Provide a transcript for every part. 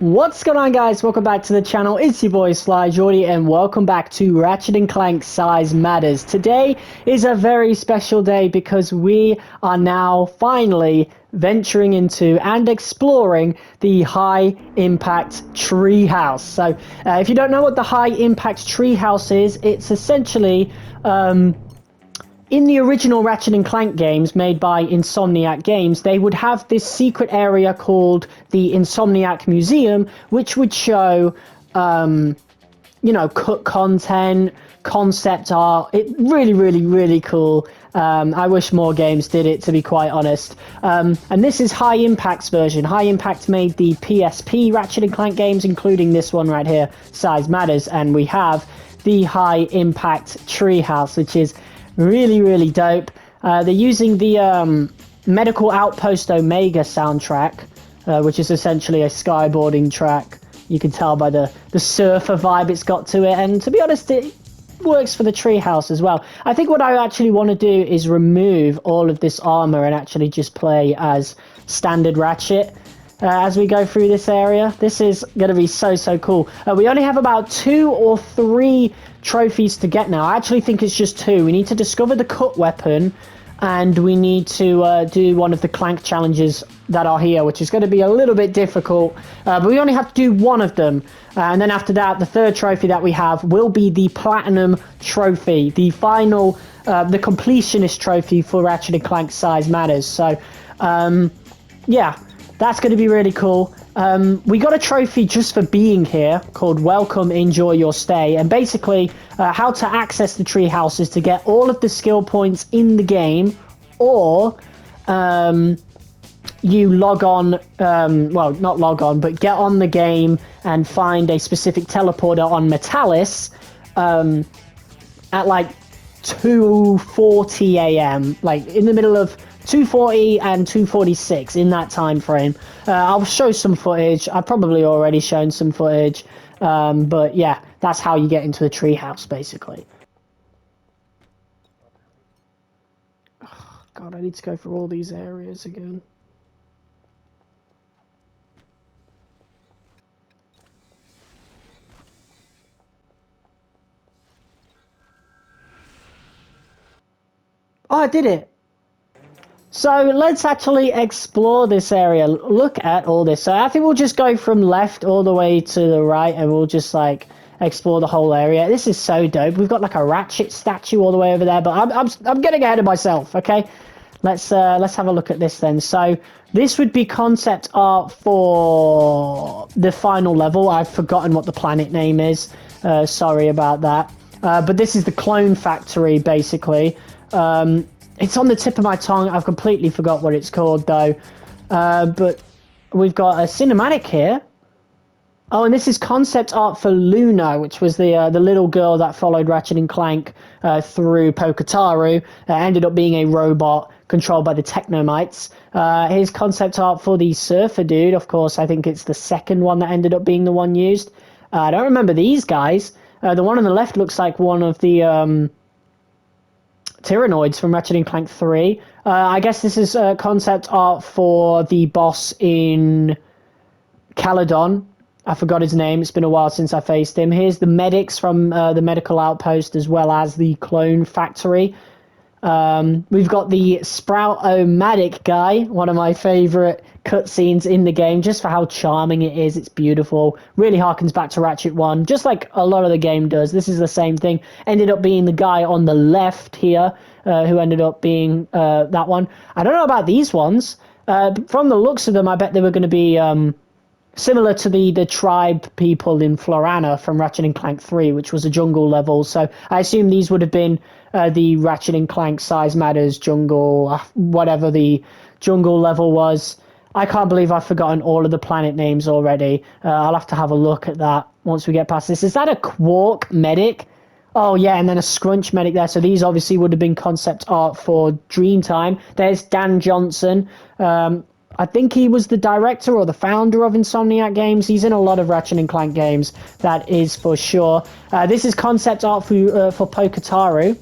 What's going on, guys? Welcome back to the channel. It's your boy Sly Jordy and welcome back to Ratchet and Clank Size Matters. Today is a very special day because we are now finally venturing into and exploring the high impact treehouse. So if you don't know what the high impact treehouse is, it's essentially in the original Ratchet and Clank games made by Insomniac Games, they would have this secret area called the Insomniac Museum, which would show, cut content, concept art. It really cool. I wish more games did it, to be quite honest. And this is High Impact's version. High Impact made the PSP Ratchet and Clank games, including this one right here, Size Matters, and we have the High Impact Treehouse, which is really dope. They're using the Medical Outpost Omega soundtrack, which is essentially a skyboarding track. You can tell by the surfer vibe it's got to it, and to be honest, it works for the treehouse as well. I think what I actually want to do is remove all of this armor and actually just play as standard Ratchet as we go through this area. This is going to be so cool. We only have about 2 or 3 trophies to get now. I actually think it's just 2. We need to discover the cut weapon, and we need to do one of the Clank challenges that are here, which is going to be a little bit difficult, but we only have to do one of them, and then after that, the third trophy that we have will be the Platinum Trophy, the final, the completionist trophy for Ratchet and Clank Size Matters. So yeah, that's going to be really cool. We got a trophy just for being here called Welcome, Enjoy Your Stay. And basically, how to access the treehouse is to get all of the skill points in the game, or you log on, well, not log on, but get on the game and find a specific teleporter on Metalis at like 2:40 a.m., like in the middle of 2:40 and 2:46 in that time frame. I'll show some footage. I've probably already shown some footage, but yeah, that's how you get into the treehouse, basically. Oh, God, I need to go through all these areas again. Oh, I did it. So let's actually explore this area. Look at all this. So I think we'll just go from left all the way to the right, and we'll just like explore the whole area. This is so dope. We've got like a Ratchet statue all the way over there, but I'm getting ahead of myself. Okay, let's have a look at this then. So this would be concept art for the final level. I've forgotten what the planet name is. Sorry about that. But this is the clone factory, basically. It's on the tip of my tongue. I've completely forgot what it's called, though. But we've got a cinematic here. Oh, and this is concept art for Luna, which was the little girl that followed Ratchet and Clank through Poketaru. Ended up being a robot controlled by the Technomites. Here's concept art for the surfer dude. Of course, I think it's the second one that ended up being the one used. I don't remember these guys. The one on the left looks like one of the Tyrannoids from Ratchet and Clank 3. I guess this is concept art for the boss in Caledon. I forgot his name. It's been a while since I faced him. Here's the medics from the Medical Outpost, as well as the Clone Factory. We've got the Sprout-O-Matic guy, one of my favourite cutscenes in the game, just for how charming it is. It's beautiful. Really harkens back to Ratchet 1, just like a lot of the game does. This is the same thing. Ended up being the guy on the left here, who ended up being that one. I don't know about these ones. From the looks of them, I bet they were going to be similar to the tribe people in Florana from Ratchet and Clank 3, which was a jungle level. So I assume these would have been the Ratchet and Clank Size Matters jungle, whatever the jungle level was. I can't believe I've forgotten all of the planet names already. I'll have to have a look at that once we get past this. Is that a Quark medic? Oh, yeah, and then a Scrunch medic there. So these obviously would have been concept art for Dreamtime. There's Dan Johnson. I think he was the director or the founder of Insomniac Games. He's in a lot of Ratchet and Clank games, that is for sure. This is concept art for Poketaru.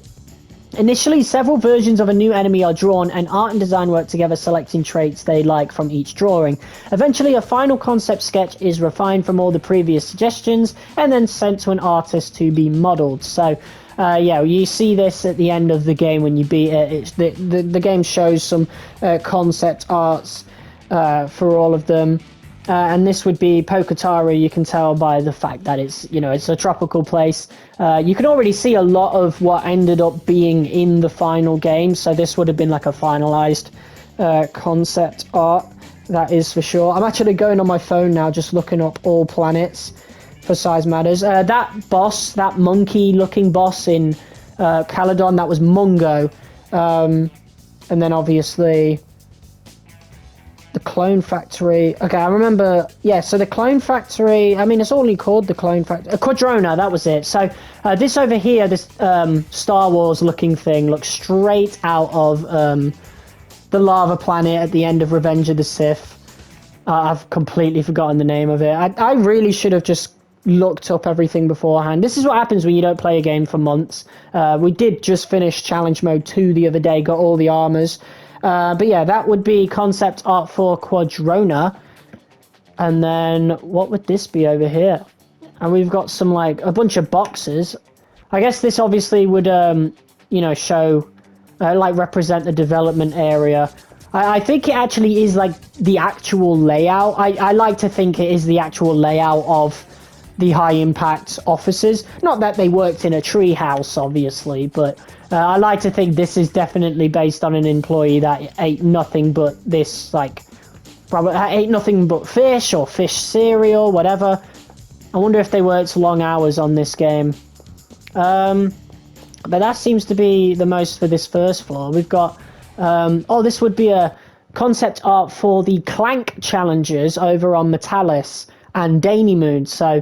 Initially, several versions of a new enemy are drawn, and art and design work together, selecting traits they like from each drawing. Eventually, a final concept sketch is refined from all the previous suggestions, and then sent to an artist to be modelled. So, yeah, you see this at the end of the game when you beat it. The game shows some concept arts for all of them. And this would be Pokotari. You can tell by the fact that it's a tropical place. You can already see a lot of what ended up being in the final game. So this would have been like a finalized concept art. That is for sure. I'm actually going on my phone now, just looking up all planets for Size Matters. That boss, that monkey-looking boss in Caledon, that was Mungo. And then obviously the Clone Factory. Okay, I remember. Yeah, so the Clone Factory. I mean, it's only called the Clone Factory. Quadrona, that was it. So this over here, this Star Wars looking thing, looks straight out of the lava planet at the end of Revenge of the Sith. I've completely forgotten the name of it. I really should have just looked up everything beforehand. This is what happens when you don't play a game for months. We did just finish Challenge Mode 2 the other day, got all the armors. But yeah, that would be concept art for Quadrona. And then what would this be over here? And we've got some, like, a bunch of boxes. I guess this obviously would, show, like, represent the development area. I think it actually is, like, the actual layout. I like to think it is the actual layout of the high impact offices. Not that they worked in a treehouse, obviously, but I like to think this is definitely based on an employee that ate nothing but this, like, probably ate nothing but fish or fish cereal, whatever. I wonder if they worked long hours on this game. But that seems to be the most for this first floor. We've got, this would be a concept art for the Clank challenges over on Metalis and Moon. So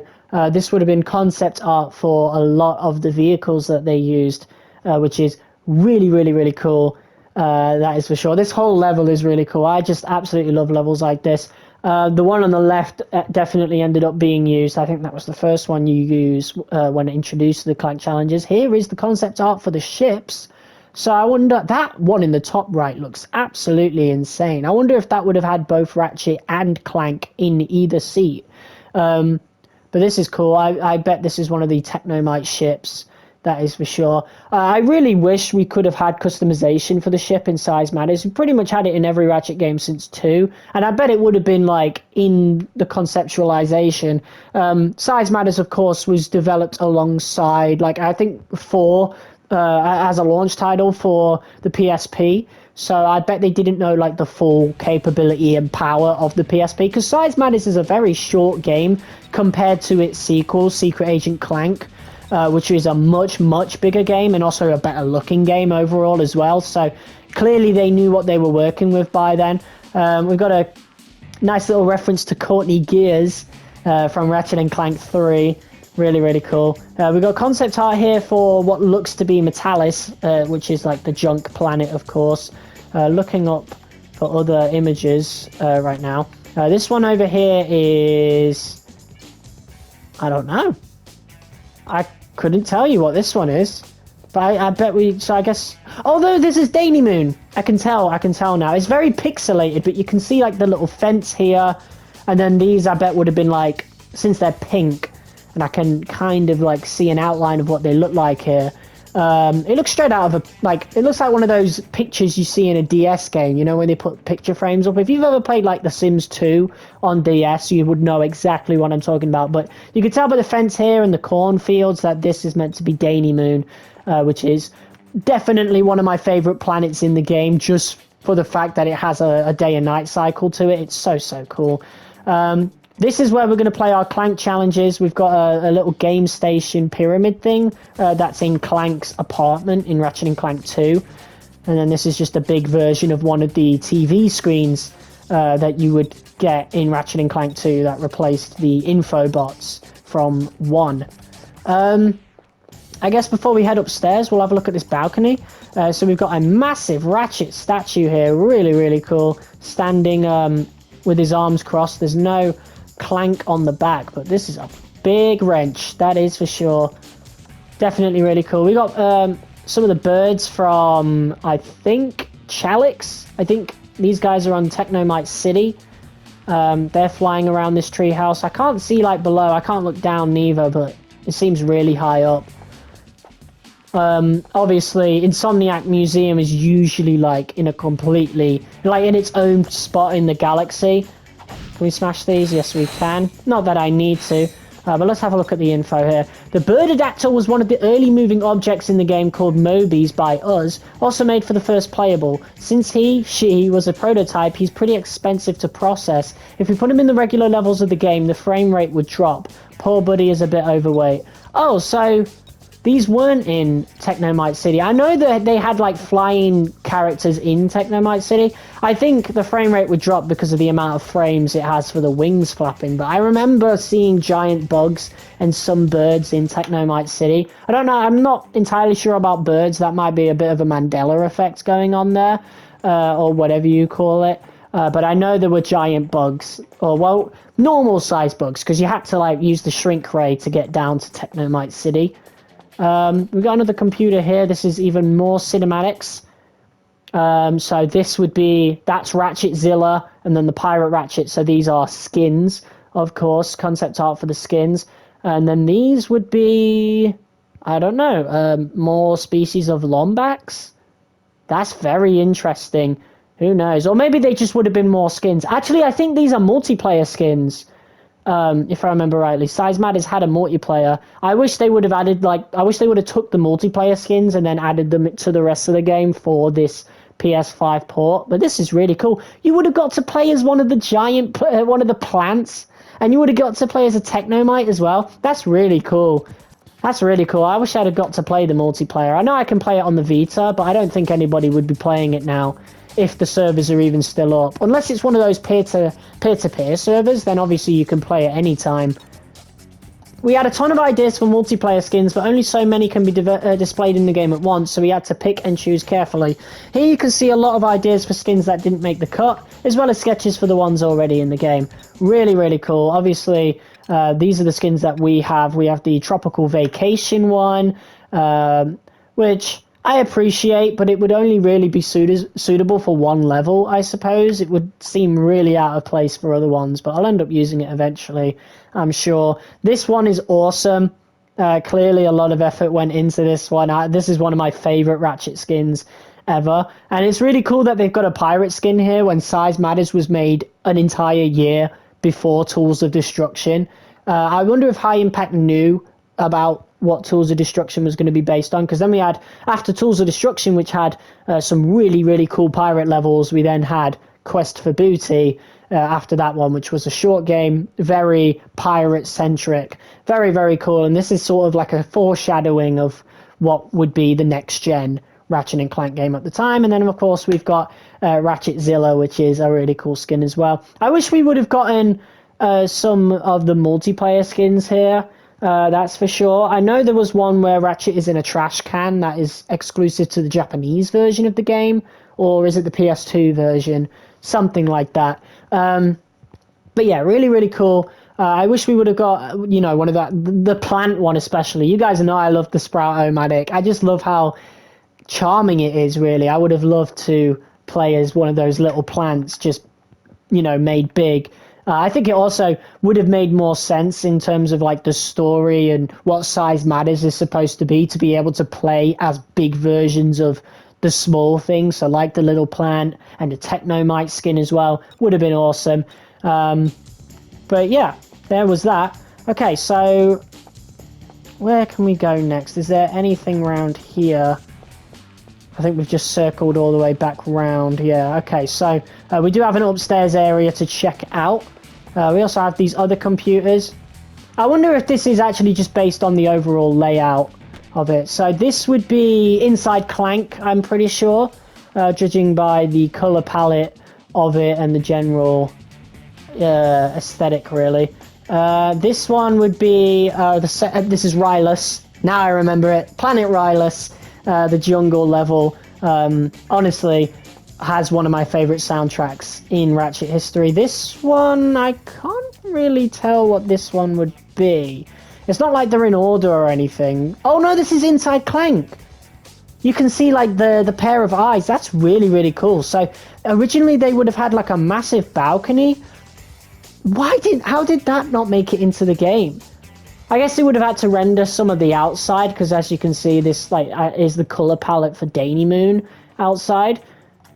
this would have been concept art for a lot of the vehicles that they used, which is really, really, really cool. That is for sure. This whole level is really cool. I just absolutely love levels like this. The one on the left definitely ended up being used. I think that was the first one you use when introduced to the Clank challenges. Here is the concept art for the ships. So I wonder, that one in the top right looks absolutely insane. I wonder if that would have had both Ratchet and Clank in either seat. But this is cool. I bet this is one of the Technomite ships. That is for sure. I really wish we could have had customization for the ship in Size Matters. We pretty much had it in every Ratchet game since 2. And I bet it would have been, like, in the conceptualization. Size Matters, of course, was developed alongside, like, I think 4 as a launch title for the PSP. So I bet they didn't know, like, the full capability and power of the PSP, because Size Matters is a very short game compared to its sequel, Secret Agent Clank, which is a much, much bigger game and also a better looking game overall as well. So clearly they knew what they were working with by then. We've got a nice little reference to Courtney Gears from Ratchet and Clank 3. Really, really cool. We've got concept art here for what looks to be Metalis, which is like the junk planet, of course. Looking up for other images right now. This one over here is... I don't know. I couldn't tell you what this one is. But I bet we... So I guess... Although this is Moon. I can tell now. It's very pixelated, but you can see like the little fence here. And then these I bet would have been like... Since they're pink... And I can kind of like see an outline of what they look like here. It looks straight out of a, like, it looks like one of those pictures you see in a DS game, you know, when they put picture frames up. If you've ever played like The Sims 2 on DS, you would know exactly what I'm talking about. But you can tell by the fence here and the cornfields that this is meant to be Moon, which is definitely one of my favorite planets in the game, just for the fact that it has a day and night cycle to it. It's so, so cool. This is where we're going to play our Clank challenges. We've got a little game station pyramid thing that's in Clank's apartment in Ratchet and Clank 2. And then this is just a big version of one of the TV screens that you would get in Ratchet and Clank 2 that replaced the infobots from 1. I guess before we head upstairs, we'll have a look at this balcony. So we've got a massive Ratchet statue here. Really, really cool. Standing with his arms crossed. There's no Clank on the back, but this is a big wrench, that is for sure. Definitely really cool. We got some of the birds from, I think, Chalix. I think these guys are on Technomite City. They're flying around this treehouse. I can't see, like, below. I can't look down neither, but it seems really high up. Obviously, Insomniac Museum is usually, like, in a completely... like, in its own spot in the galaxy. Can we smash these? Yes, we can. Not that I need to. But let's have a look at the info here. The Birdadactyl was one of the early moving objects in the game called Mobies by us, also made for the first playable. Since she was a prototype, he's pretty expensive to process. If we put him in the regular levels of the game, the frame rate would drop. Poor buddy is a bit overweight. Oh, so... these weren't in Technomite City. I know that they had, like, flying characters in Technomite City. I think the frame rate would drop because of the amount of frames it has for the wings flapping. But I remember seeing giant bugs and some birds in Technomite City. I don't know. I'm not entirely sure about birds. That might be a bit of a Mandela effect going on there, or whatever you call it. But I know there were giant bugs, or, well, normal-sized bugs, because you had to, like, use the shrink ray to get down to Technomite City. We've got another computer here. This is even more cinematics. So this would be, that's Ratchetzilla, and then the Pirate Ratchet. So these are skins, of course, concept art for the skins. And then these would be, I don't know, more species of Lombax? That's very interesting. Who knows? Or maybe they just would have been more skins. Actually, I think these are multiplayer skins. If I remember rightly. Size Matters had a multiplayer. I wish they would have added, like, I wish they would have took the multiplayer skins and then added them to the rest of the game for this PS5 port. But this is really cool. You would have got to play as one of the giant, one of the plants, and you would have got to play as a Technomite as well. That's really cool. That's really cool. I wish I'd have got to play the multiplayer. I know I can play it on the Vita, but I don't think anybody would be playing it now if the servers are even still up. Unless it's one of those peer-to-peer servers, then obviously you can play at any time. We had a ton of ideas for multiplayer skins, but only so many can be displayed in the game at once, so we had to pick and choose carefully. Here you can see a lot of ideas for skins that didn't make the cut, as well as sketches for the ones already in the game. Really, really cool. Obviously, these are the skins that we have. We have the Tropical Vacation one, which I appreciate, but it would only really be suitable for one level, I suppose. It would seem really out of place for other ones, but I'll end up using it eventually, I'm sure. This one is awesome. Clearly a lot of effort went into this one. This is one of my favorite Ratchet skins ever. And it's really cool that they've got a pirate skin here when Size Matters was made an entire year before Tools of Destruction. I wonder if High Impact knew about what Tools of Destruction was going to be based on, because then we had, after Tools of Destruction, which had some really, really cool pirate levels, we then had Quest for Booty after that one, which was a short game, very pirate-centric, very, very cool, and this is sort of like a foreshadowing of what would be the next-gen Ratchet and Clank game at the time. And then, of course, we've got Ratchetzilla, which is a really cool skin as well. I wish we would have gotten some of the multiplayer skins here. That's for sure. I know there was one where Ratchet is in a trash can that is exclusive to the Japanese version of the game, or is it the PS2 version? Something like that. But yeah, really, really cool. I wish we would have got, you know, one of the plant one especially. You guys know I love the Sprout-O-Matic. I just love how charming it is, really. I would have loved to play as one of those little plants, just, you know, made big. I think it also would have made more sense in terms of, like, the story and what Size Matters is supposed to be able to play as big versions of the small things. So, like the little plant and the Technomite skin as well would have been awesome. But yeah, there was that. Okay, so where can we go next? Is there anything around here? I think we've just circled all the way back round. Yeah, okay, so we do have an upstairs area to check out. We also have these other computers. I wonder if this is actually just based on the overall layout of it. So this would be inside Clank, I'm pretty sure, judging by the color palette of it and the general aesthetic, really. This one would be this is Rylus. Now I remember it. Planet Rylus, the jungle level. Honestly, has one of my favorite soundtracks in Ratchet history. This one, I can't really tell what this one would be. It's not like they're in order or anything. Oh no, this is inside Clank. you can see like the pair of eyes. That's really, really cool. So originally they would have had like a massive balcony. How did that not make it into the game? I guess they would have had to render some of the outside, because as you can see, this like is the color palette for Danny Moon outside.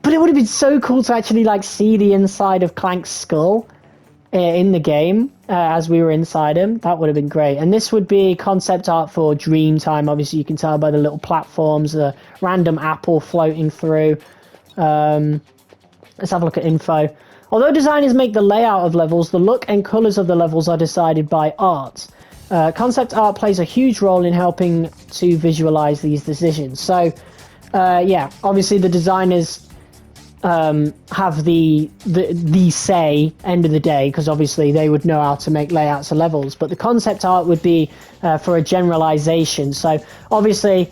But it would have been so cool to actually like see the inside of Clank's skull in the game as we were inside him. That would have been great. And this would be concept art for Dreamtime. Obviously, you can tell by the little platforms, the random apple floating through. Let's have a look at info. Although designers make the layout of levels, the look and colors of the levels are decided by art. Concept art plays a huge role in helping to visualize these decisions. So, yeah, obviously the designers have the say end of the day, because obviously they would know how to make layouts of levels, but the concept art would be for a generalization. So obviously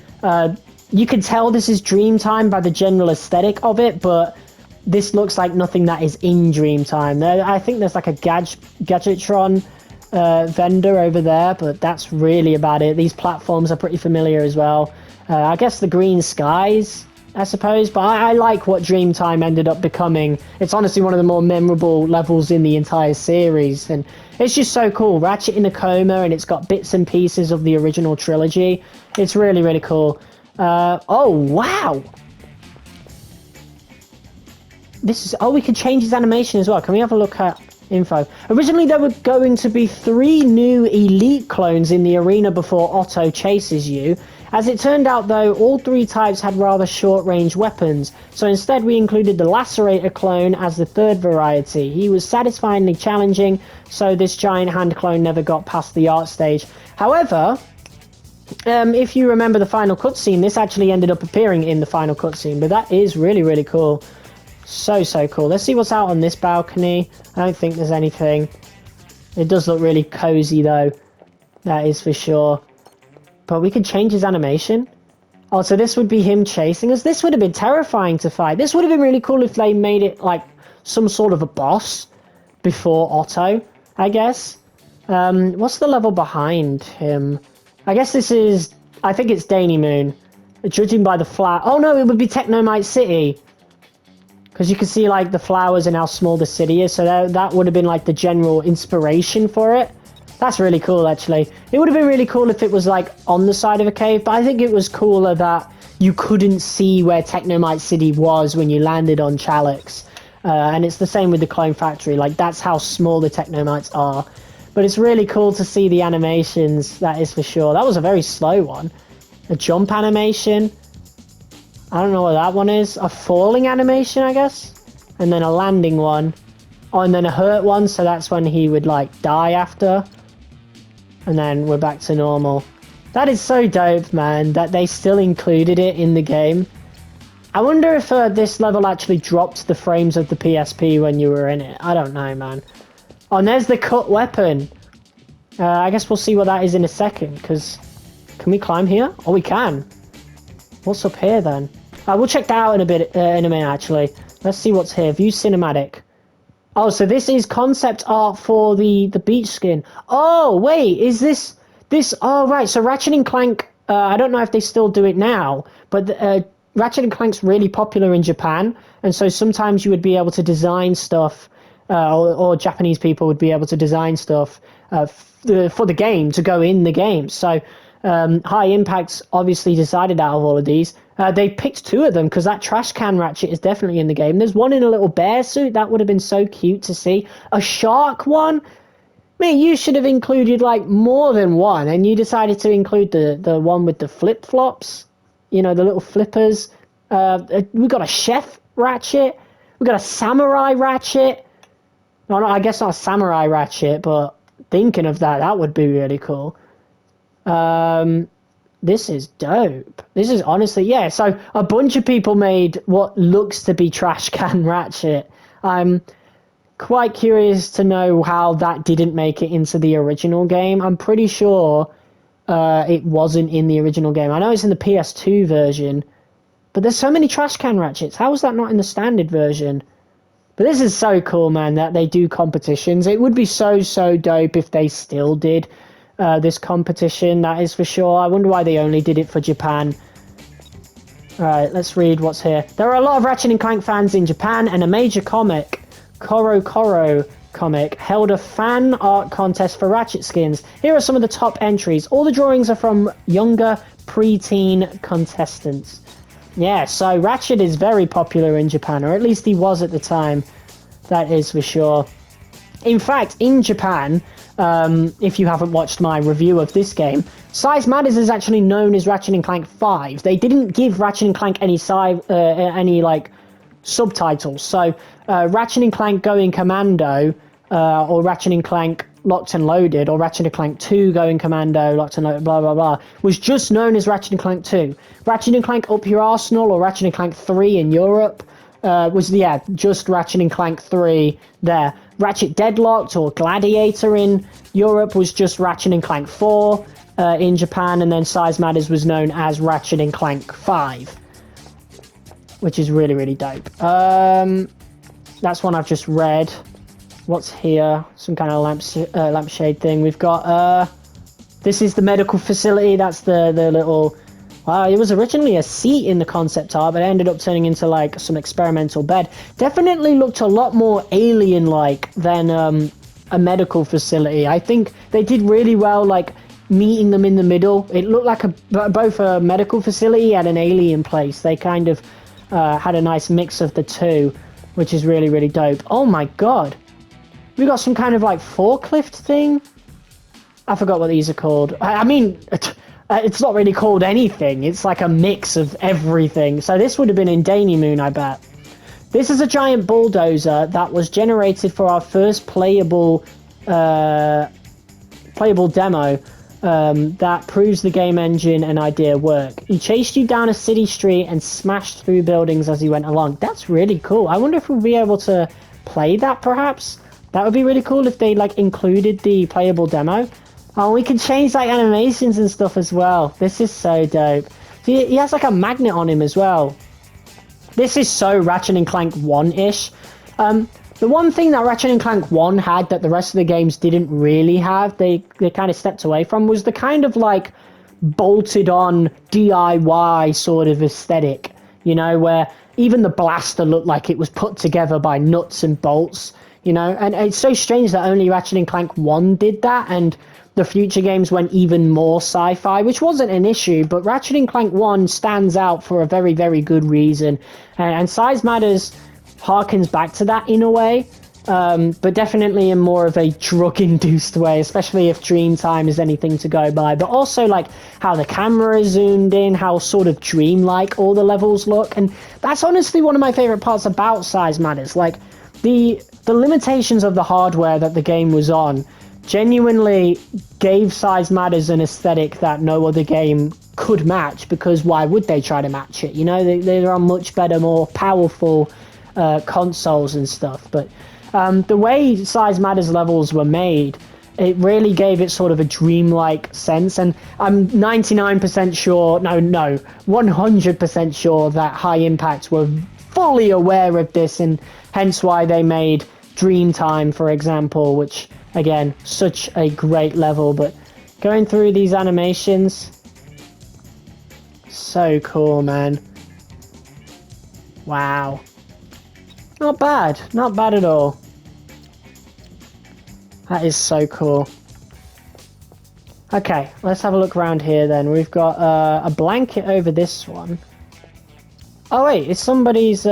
you can tell this is Dreamtime by the general aesthetic of it, but this looks like nothing that is in Dreamtime. I think there's like a Gadgetron vendor over there, but that's really about it. These platforms are pretty familiar as well. I guess the green skies, I suppose, but I like what Dreamtime ended up becoming. It's honestly one of the more memorable levels in the entire series, and it's just so cool. Ratchet in a coma, and it's got bits and pieces of the original trilogy. It's really, really cool. Oh, wow! We can change his animation as well. Can we have a look at info? Originally, there were going to be 3 new elite clones in the arena before Otto chases you. As it turned out, though, all 3 types had rather short-range weapons, so instead we included the Lacerator clone as the 3rd variety. He was satisfyingly challenging, so this giant hand clone never got past the art stage. However, if you remember the final cutscene, this actually ended up appearing in the final cutscene, but that is really, really cool. So cool. Let's see what's out on this balcony. I don't think there's anything. It does look really cozy, though. That is for sure. But we can change his animation. Oh, so this would be him chasing us. This would have been terrifying to fight. This would have been really cool if they made it like some sort of a boss before Otto, I guess. What's the level behind him? I guess this is... I think it's Danny Moon. Judging by the flower... Oh, no, it would be Technomite City. Because you can see like the flowers and how small the city is. So that would have been like the general inspiration for it. That's really cool, actually. It would have been really cool if it was, like, on the side of a cave, but I think it was cooler that you couldn't see where Technomite City was when you landed on Chalix. And it's the same with the Clone Factory. Like, that's how small the Technomites are. But it's really cool to see the animations, that is for sure. That was a very slow one. A jump animation. I don't know what that one is. A falling animation, I guess. And then a landing one. Oh, and then a hurt one, so that's when he would, like, die after. And then we're back to normal. That is so dope, man, that they still included it in the game. I wonder if this level actually dropped the frames of the PSP when you were in it. I don't know, man. Oh, and there's the cut weapon. I guess we'll see what that is in a second, because... Can we climb here? Oh, we can. What's up here, then? We'll check that out in a minute, actually. Let's see what's here. View cinematic. Oh, so this is concept art for the beach skin. Oh, wait, is this... Oh, right, so Ratchet and Clank, I don't know if they still do it now, but Ratchet and Clank's really popular in Japan, and so sometimes you would be able to design stuff, or Japanese people would be able to design stuff for the game, to go in the game. So High Impact's obviously decided out of all of these. They picked 2 of them because that trash can Ratchet is definitely in the game. There's one in a little bear suit. That would have been so cute to see. A shark one? Man, you should have included like more than one, and you decided to include the one with the flip-flops. You know, the little flippers. We got a chef Ratchet. We got a samurai Ratchet. No, I guess not a samurai Ratchet, but thinking of that would be really cool. This is dope. This is honestly, yeah, so a bunch of people made what looks to be Trash Can Ratchet. I'm quite curious to know how that didn't make it into the original game. I'm pretty sure it wasn't in the original game. I know it's in the PS2 version, but there's so many Trash Can Ratchets. How is that not in the standard version? But this is so cool, man, that they do competitions. It would be so dope if they still did this competition, that is for sure. I wonder why they only did it for Japan. Alright, let's read what's here. There are a lot of Ratchet and Clank fans in Japan, and a major comic, Koro Koro comic, held a fan art contest for Ratchet skins. Here are some of the top entries. All the drawings are from younger preteen contestants. Yeah, so Ratchet is very popular in Japan, or at least he was at the time. That is for sure. In fact, in Japan, if you haven't watched my review of this game, Size Matters is actually known as Ratchet and Clank 5. They didn't give Ratchet and Clank any subtitles. So Ratchet and Clank Going Commando, or Ratchet and Clank Locked and Loaded, or Ratchet and Clank 2 Going Commando, Locked and Loaded, blah, blah, blah, was just known as Ratchet and Clank 2. Ratchet and Clank Up Your Arsenal, or Ratchet and Clank 3 in Europe, was, yeah, just Ratchet and Clank 3 there. Ratchet Deadlocked, or Gladiator in Europe, was just Ratchet and Clank 4 in Japan, and then Size Matters was known as Ratchet and Clank 5. Which is really, really dope. That's one I've just read. What's here? Some kind of lampshade thing. We've got... this is the medical facility. That's the little... it was originally a seat in the concept art, but it ended up turning into, like, some experimental bed. Definitely looked a lot more alien-like than a medical facility. I think they did really well, like, meeting them in the middle. It looked like both a medical facility and an alien place. They kind of had a nice mix of the two, which is really, really dope. Oh my god. We got some kind of, like, forklift thing? I forgot what these are called. I mean... it's not really called anything. It's like a mix of everything. So this would have been in Dainy Moon, I bet. This is a giant bulldozer that was generated for our first playable demo that proves the game engine and idea work. He chased you down a city street and smashed through buildings as he went along. That's really cool. I wonder if we'll be able to play that, perhaps? That would be really cool if they, like, included the playable demo. Oh, we can change, like, animations and stuff as well. This is so dope. See, he has, like, a magnet on him as well. This is so Ratchet and Clank 1-ish. The one thing that Ratchet and Clank 1 had that the rest of the games didn't really have, they kind of stepped away from, was the kind of, like, bolted-on DIY sort of aesthetic. You know, where even the blaster looked like it was put together by nuts and bolts. You know, and it's so strange that only Ratchet and Clank 1 did that, and the future games went even more sci-fi, which wasn't an issue, but Ratchet and Clank 1 stands out for a very, very good reason. And Size Matters harkens back to that in a way, but definitely in more of a drug-induced way, especially if Dreamtime is anything to go by. But also, like, how the camera is zoomed in, how sort of dreamlike all the levels look. And that's honestly one of my favorite parts about Size Matters. Like, the limitations of the hardware that the game was on genuinely gave Size Matters an aesthetic that no other game could match, because why would they try to match it? You know, they're on much better, more powerful consoles and stuff. But the way Size Matters levels were made, it really gave it sort of a dreamlike sense. And I'm 99% sure, no, 100% sure that High Impact were fully aware of this, and hence why they made Dreamtime, for example, which, again, such a great level. But going through these animations, so cool, man. Wow. Not bad at all. That is so cool. Okay, let's have a look around here then. We've got a blanket over this one. Oh wait, it's somebody's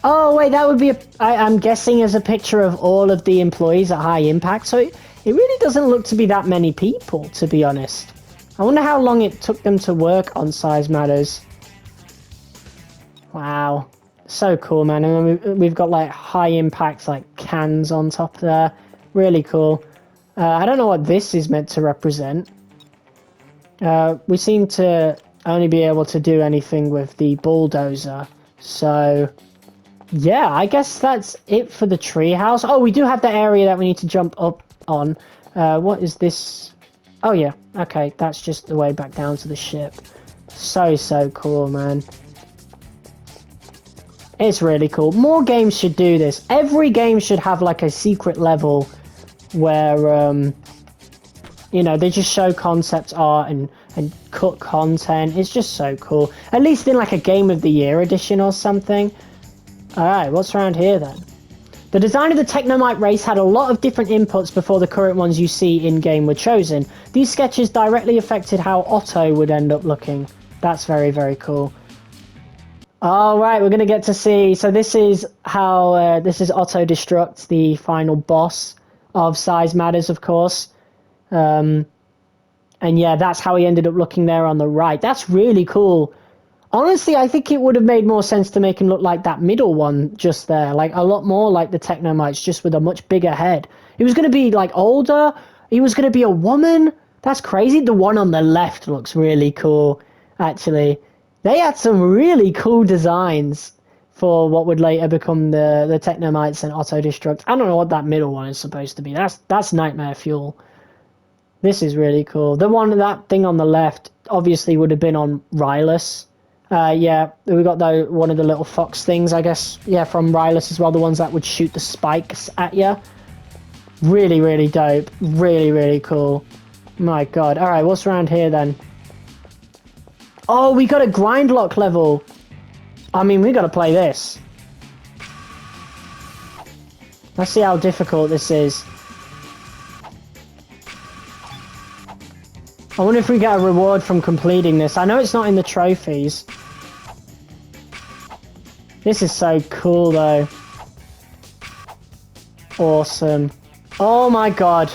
oh wait, that would be I'm guessing as a picture of all of the employees at High Impact. So it really doesn't look to be that many people, to be honest. I wonder how long it took them to work on Size Matters. Wow. So cool, man. And then we've got, like, High Impact, like, cans on top there. Really cool. I don't know what this is meant to represent. We seem to only be able to do anything with the bulldozer. So, yeah, I guess that's it for the treehouse. Oh, we do have the area that we need to jump up on. What is this? Oh, yeah. Okay, that's just the way back down to the ship. So cool, man. It's really cool. More games should do this. Every game should have, like, a secret level where You know, they just show concept art and cut content. It's just so cool. At least in like a Game of the Year edition or something. Alright, what's around here then? The design of the Technomite race had a lot of different inputs before the current ones you see in-game were chosen. These sketches directly affected how Otto would end up looking. That's very, very cool. Alright, we're going to get to see... So this is how... this is Otto Destruct, the final boss of Size Matters, of course. And yeah, that's how he ended up looking there on the right. That's really cool. Honestly, I think it would have made more sense to make him look like that middle one just there. Like, a lot more like the Technomites, just with a much bigger head. He was going to be, like, older. He was going to be a woman. That's crazy. The one on the left looks really cool, actually. They had some really cool designs for what would later become the Technomites and Auto Destruct. I don't know what that middle one is supposed to be. That's Nightmare Fuel. This is really cool. That thing on the left obviously would have been on Rylus. Yeah, we got one of the little fox things, I guess. Yeah, from Rylus as well. The ones that would shoot the spikes at you. Really, really dope. Really, really cool. My god. Alright, what's around here then? Oh, we got a grind lock level. I mean, we got to play this. Let's see how difficult this is. I wonder if we get a reward from completing this. I know it's not in the trophies. This is so cool, though. Awesome. Oh my god.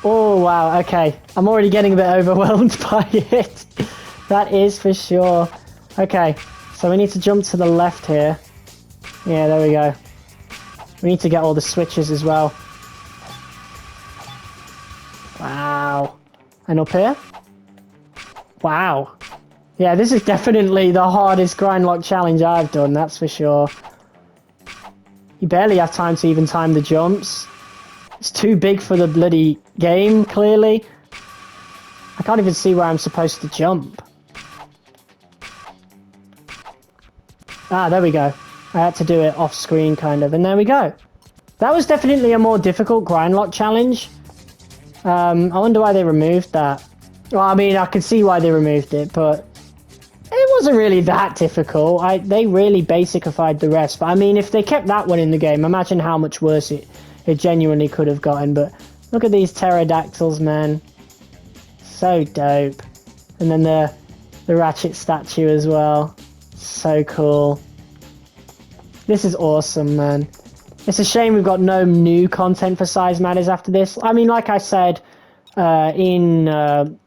Oh, wow. Okay. I'm already getting a bit overwhelmed by it. That is for sure. Okay. So we need to jump to the left here. Yeah, there we go. We need to get all the switches as well. Wow. And up here? Wow. Yeah, this is definitely the hardest grind lock challenge I've done, that's for sure. You barely have time to even time the jumps. It's too big for the bloody game, clearly. I can't even see where I'm supposed to jump. Ah, there we go. I had to do it off screen, kind of, and there we go. That was definitely a more difficult grind lock challenge. I wonder why they removed that. Well, I mean, I can see why they removed it, but it wasn't really that difficult. They really basicified the rest. But I mean, if they kept that one in the game, imagine how much worse it genuinely could have gotten. But look at these pterodactyls, man. So dope. And then the Ratchet statue as well. So cool. This is awesome, man. It's a shame we've got no new content for Size Matters after this. I mean, like I said, in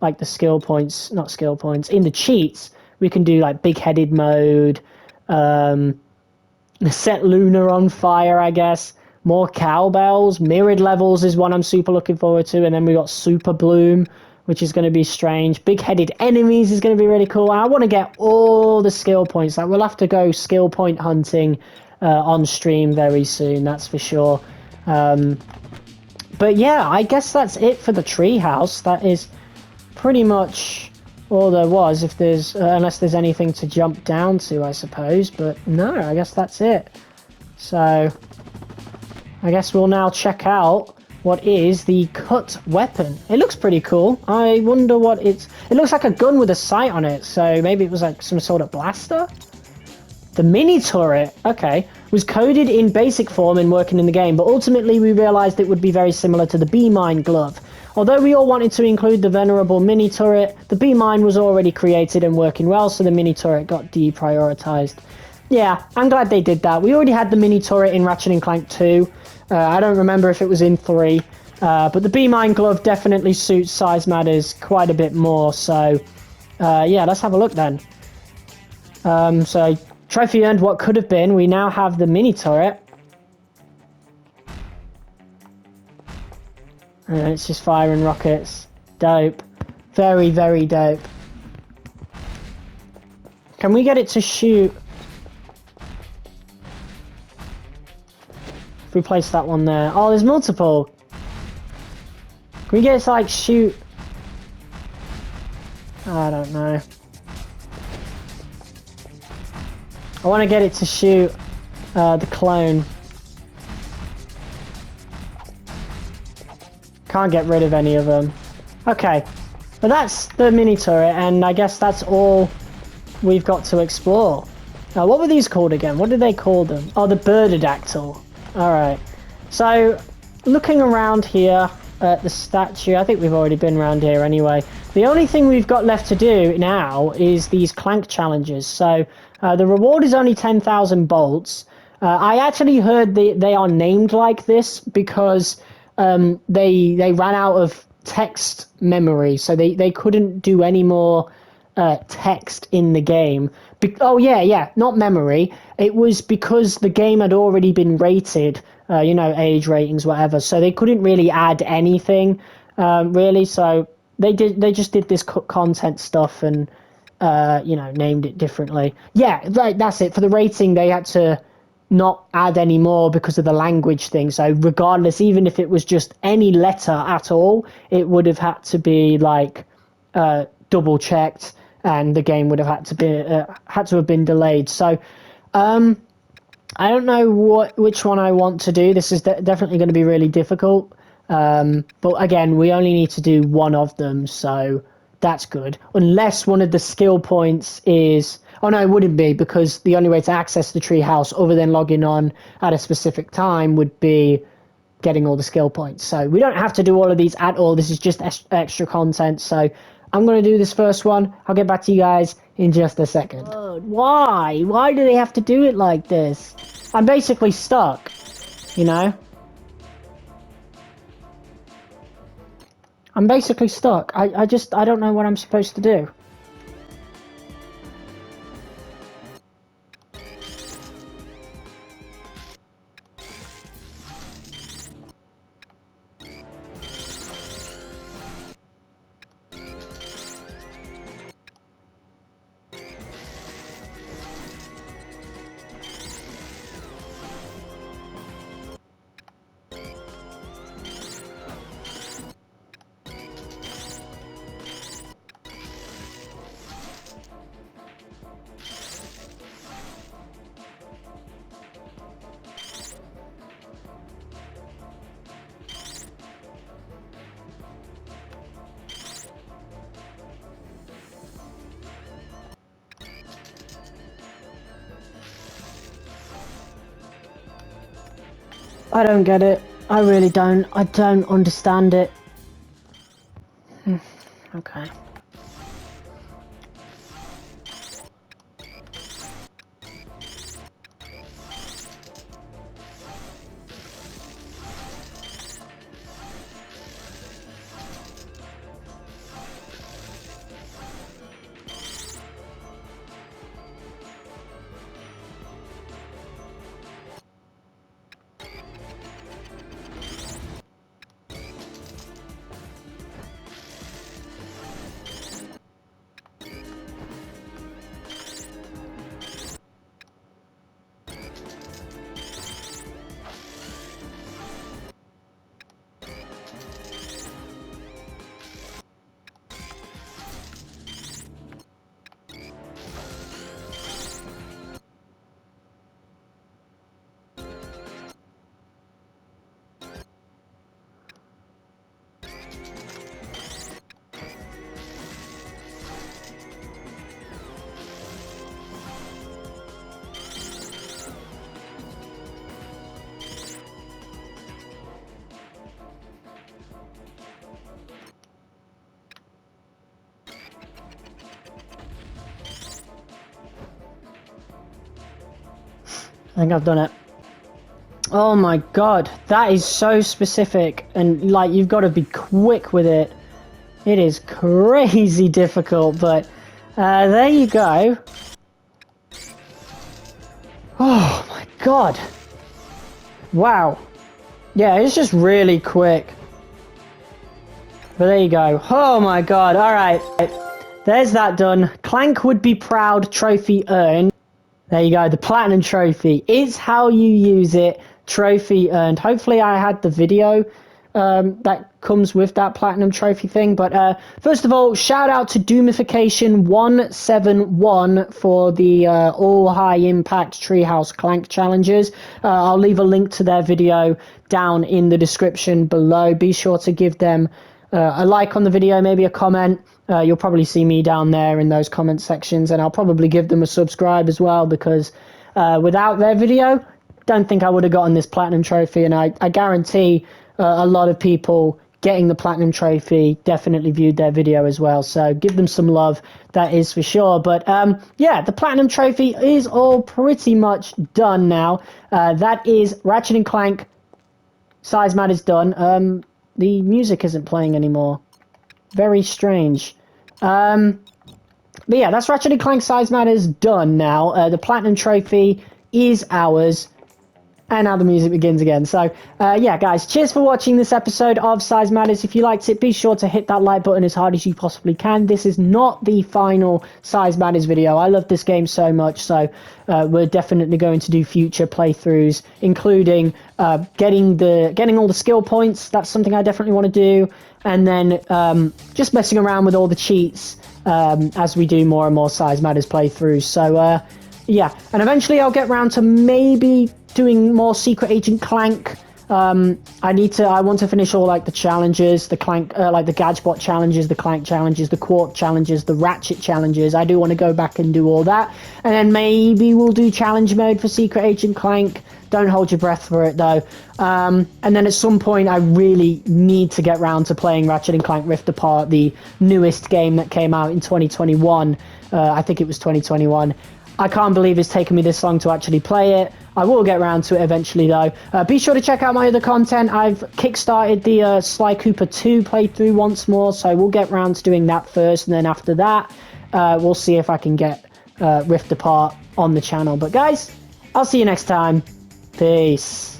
like the skill points, not skill points, in the cheats, we can do like big-headed mode, set Luna on fire, I guess, more cowbells, mirrored levels is one I'm super looking forward to, and then we got Super Bloom, which is going to be strange. Big-headed enemies is going to be really cool. I want to get all the skill points. Like, we'll have to go skill point hunting on stream very soon, that's for sure. But yeah, I guess that's it for the Treehouse. That is pretty much all there was, if there's unless there's anything to jump down to, I suppose. But no, I guess that's it. So I guess we'll now check out what is the cut weapon. It looks pretty cool. I wonder what it looks like, a gun with a sight on it, so maybe it was like some sort of blaster? The mini turret, okay, was coded in basic form and working in the game, but ultimately we realised it would be very similar to the B-Mine glove. Although we all wanted to include the venerable mini turret, the B-Mine was already created and working well, so the mini turret got deprioritised. Yeah, I'm glad they did that. We already had the mini turret in Ratchet and Clank 2. I don't remember if it was in 3, but the B-Mine glove definitely suits Size Matters quite a bit more, so yeah, let's have a look then. So trophy earned what could have been. We now have the mini turret. And it's just firing rockets. Dope. Very, very dope. Can we get it to shoot? If we place that one there. Oh, there's multiple. Can we get it to, like, shoot? I don't know. I want to get it to shoot the clone. Can't get rid of any of them. Okay, but that's the mini turret, and I guess that's all we've got to explore. Now, what were these called again? What did they call them? Oh, the birdadactyl. Alright. So, looking around here at the statue, I think we've already been around here anyway. The only thing we've got left to do now is these Clank challenges. So, the reward is only 10,000 bolts. I actually heard they are named like this because they ran out of text memory, so they couldn't do any more text in the game. Oh yeah, not memory. It was because the game had already been rated, you know, age ratings, whatever. So they couldn't really add anything, really. So they just did this content stuff and you know, named it differently. Yeah, right. That's it. For the rating, they had to not add any more because of the language thing. So regardless, even if it was just any letter at all, it would have had to be like double checked, and the game would have had to have been delayed. So I don't know which one I want to do. This is definitely going to be really difficult. But again, we only need to do one of them, so that's good. Unless one of the skill points is... Oh, no, it wouldn't be, because the only way to access the treehouse other than logging on at a specific time would be getting all the skill points. So we don't have to do all of these at all. This is just extra content. So I'm going to do this first one. I'll get back to you guys in just a second. Why? Why do they have to do it like this? I'm basically stuck, you know? I'm basically stuck. I don't know what I'm supposed to do. I don't get it. I really don't. I don't understand it. Okay. I think I've done it. Oh my god, that is so specific, and like you've got to be quick with it. It is crazy difficult, but there you go. Oh my god. Wow. Yeah, it's just really quick. But there you go. Oh my god, alright. There's that done. Clank would be proud, trophy earned. There you go, the platinum trophy. It's how you use it. Trophy earned. Hopefully I had the video that comes with that platinum trophy thing. But first of all, shout out to Doomification171 for the all high impact Treehouse Clank challenges. I'll leave a link to their video down in the description below. Be sure to give them a like on the video, maybe a comment. You'll probably see me down there in those comment sections, and I'll probably give them a subscribe as well, because without their video, don't think I would have gotten this platinum trophy. And I guarantee a lot of people getting the platinum trophy definitely viewed their video as well, so give them some love, that is for sure. But yeah, the platinum trophy is all pretty much done now. That is Ratchet and Clank Size Matters done. The music isn't playing anymore, very strange. But yeah, that's Ratchet and Clank Size Matters done now. The platinum trophy is ours. And now the music begins again. So, yeah, guys, cheers for watching this episode of Size Matters. If you liked it, be sure to hit that like button as hard as you possibly can. This is not the final Size Matters video. I love this game so much, so we're definitely going to do future playthroughs, including getting all the skill points. That's something I definitely want to do. And then just messing around with all the cheats as we do more and more Size Matters playthroughs. So, yeah, and eventually I'll get around to maybe doing more Secret Agent Clank. I want to finish all like the challenges, the Clank, like the Gadgebot challenges, the Clank challenges, the Quark challenges, the Ratchet challenges. I do want to go back and do all that, and then maybe we'll do challenge mode for Secret Agent Clank. Don't hold your breath for it though. And then at some point I really need to get round to playing Ratchet and Clank Rift Apart, the newest game that came out in 2021. I think it was 2021. I can't believe it's taken me this long to actually play it. I will get around to it eventually, though. Be sure to check out my other content. I've kickstarted the Sly Cooper 2 playthrough once more, so we'll get around to doing that first, and then after that, we'll see if I can get Rift Apart on the channel. But guys, I'll see you next time. Peace.